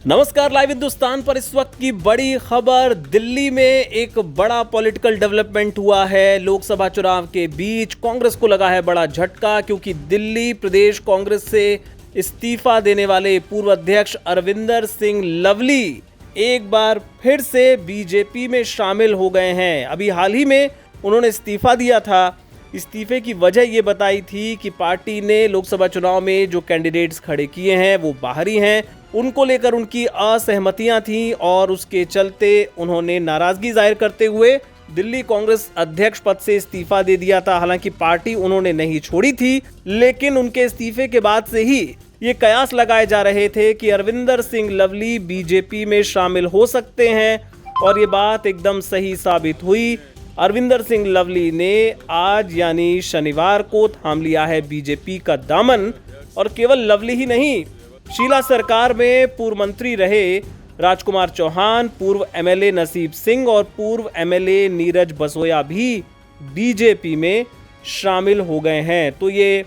नमस्कार। लाइव हिंदुस्तान पर इस वक्त की बड़ी खबर, दिल्ली में एक बड़ा पॉलिटिकल डेवलपमेंट हुआ है। लोकसभा चुनाव के बीच कांग्रेस को लगा है बड़ा झटका, क्योंकि दिल्ली प्रदेश कांग्रेस से इस्तीफा देने वाले पूर्व अध्यक्ष अरविंदर सिंह लवली एक बार फिर से बीजेपी में शामिल हो गए हैं। अभी हाल ही में उन्होंने इस्तीफा दिया था। इस्तीफे की वजह ये बताई थी कि पार्टी ने लोकसभा चुनाव में जो कैंडिडेट्स खड़े किए हैं वो बाहरी हैं, उनको लेकर उनकी असहमतियां थीं और उसके चलते उन्होंने नाराजगी जाहिर करते हुए दिल्ली कांग्रेस अध्यक्ष पद से इस्तीफा दे दिया था। हालांकि पार्टी उन्होंने नहीं छोड़ी थी, लेकिन उनके इस्तीफे के बाद से ही ये कयास लगाए जा रहे थे कि अरविंदर सिंह लवली बीजेपी में शामिल हो सकते हैं, और ये बात एकदम सही साबित हुई। अरविंदर सिंह लवली ने आज यानी शनिवार को थाम लिया है बीजेपी का दामन। और केवल लवली ही नहीं, शीला सरकार में पूर्व मंत्री रहे राजकुमार चौहान, पूर्व एमएलए नसीब सिंह और पूर्व एमएलए नीरज बसोया भी बीजेपी में शामिल हो गए हैं। तो ये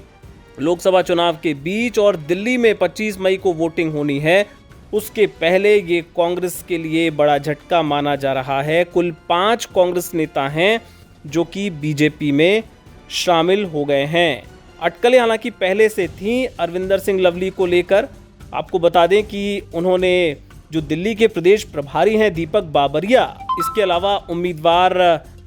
लोकसभा चुनाव के बीच और दिल्ली में 25 मई को वोटिंग होनी है, उसके पहले ये कांग्रेस के लिए बड़ा झटका माना जा रहा है। कुल 5 कांग्रेस नेता हैं जो कि बीजेपी में शामिल हो गए हैं। अटकलें हालांकि पहले से थीं अरविंदर सिंह लवली को लेकर। आपको बता दें कि उन्होंने जो दिल्ली के प्रदेश प्रभारी हैं दीपक बाबरिया, इसके अलावा उम्मीदवार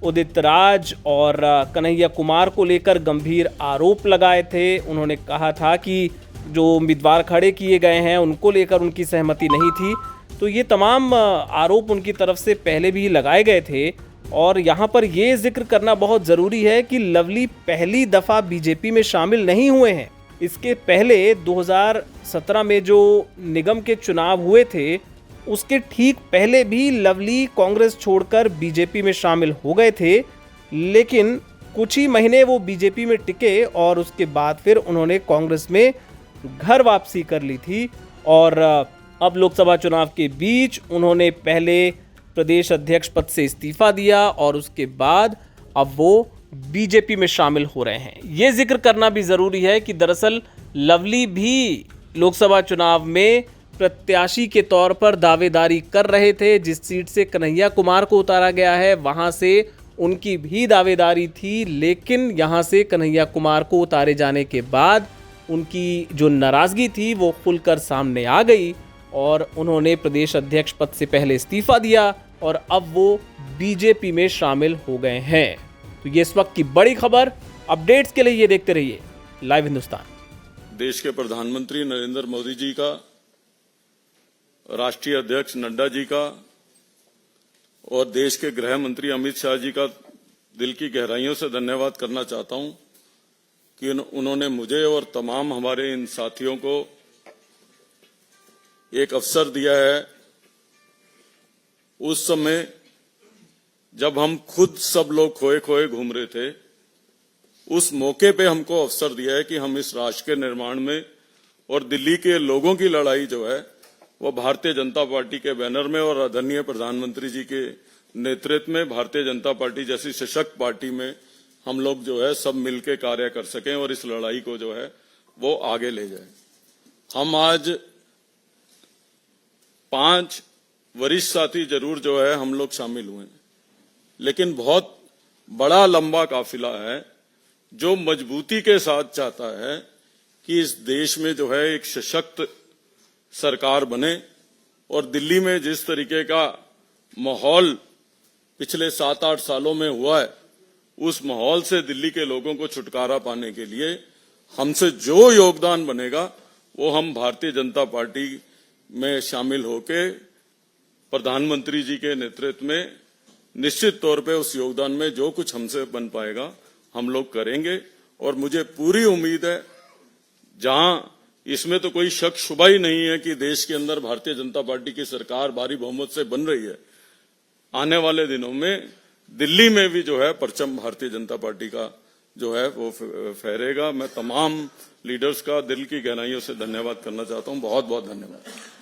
उदित राज और कन्हैया कुमार को लेकर गंभीर आरोप लगाए थे। उन्होंने कहा था कि जो उम्मीदवार खड़े किए गए हैं उनको लेकर उनकी सहमति नहीं थी। तो ये तमाम आरोप उनकी तरफ से पहले भी लगाए गए थे। और यहाँ पर ये जिक्र करना बहुत ज़रूरी है कि लवली पहली दफ़ा बीजेपी में शामिल नहीं हुए हैं। इसके पहले 2017 में जो निगम के चुनाव हुए थे, उसके ठीक पहले भी लवली कांग्रेस छोड़कर बीजेपी में शामिल हो गए थे, लेकिन कुछ ही महीने वो बीजेपी में टिके और उसके बाद फिर उन्होंने कांग्रेस में घर वापसी कर ली थी। और अब लोकसभा चुनाव के बीच उन्होंने पहले प्रदेश अध्यक्ष पद से इस्तीफा दिया और उसके बाद अब वो बीजेपी में शामिल हो रहे हैं। ये जिक्र करना भी ज़रूरी है कि दरअसल लवली भी लोकसभा चुनाव में प्रत्याशी के तौर पर दावेदारी कर रहे थे। जिस सीट से कन्हैया कुमार को उतारा गया है वहाँ से उनकी भी दावेदारी थी, लेकिन यहाँ से कन्हैया कुमार को उतारे जाने के बाद उनकी जो नाराज़गी थी वो खुलकर सामने आ गई और उन्होंने प्रदेश अध्यक्ष पद से पहले इस्तीफा दिया और अब वो बीजेपी में शामिल हो गए हैं। तो ये इस वक्त की बड़ी खबर। अपडेट्स के लिए ये देखते रहिए लाइव हिंदुस्तान। देश के प्रधानमंत्री नरेंद्र मोदी जी का, राष्ट्रीय अध्यक्ष नड्डा जी का और देश के गृह मंत्री अमित शाह जी का दिल की गहराइयों से धन्यवाद करना चाहता हूं कि उन्होंने मुझे और तमाम हमारे इन साथियों को एक अवसर दिया है। उस समय जब हम खुद सब लोग खोए खोए घूम रहे थे, उस मौके पे हमको अवसर दिया है कि हम इस राष्ट्र के निर्माण में और दिल्ली के लोगों की लड़ाई जो है वो भारतीय जनता पार्टी के बैनर में और आदरणीय प्रधानमंत्री जी के नेतृत्व में भारतीय जनता पार्टी जैसी सशक्त पार्टी में हम लोग जो है सब मिलकर कार्य कर सकें और इस लड़ाई को जो है वो आगे ले जाएं। हम आज 5 वरिष्ठ साथी जरूर जो है हम लोग शामिल हुए, लेकिन बहुत बड़ा लंबा काफिला है जो मजबूती के साथ चाहता है कि इस देश में जो है एक सशक्त सरकार बने। और दिल्ली में जिस तरीके का माहौल पिछले 7-8 सालों में हुआ है, उस माहौल से दिल्ली के लोगों को छुटकारा पाने के लिए हमसे जो योगदान बनेगा वो हम भारतीय जनता पार्टी में शामिल होकर प्रधानमंत्री जी के नेतृत्व में निश्चित तौर पे उस योगदान में जो कुछ हमसे बन पाएगा हम लोग करेंगे। और मुझे पूरी उम्मीद है, जहां इसमें तो कोई शक शुबा ही नहीं है कि देश के अंदर भारतीय जनता पार्टी की सरकार भारी बहुमत से बन रही है, आने वाले दिनों में दिल्ली में भी जो है परचम भारतीय जनता पार्टी का जो है वो फहरेगा। मैं तमाम लीडर्स का दिल की गहराइयों से धन्यवाद करना चाहता हूं। बहुत बहुत धन्यवाद।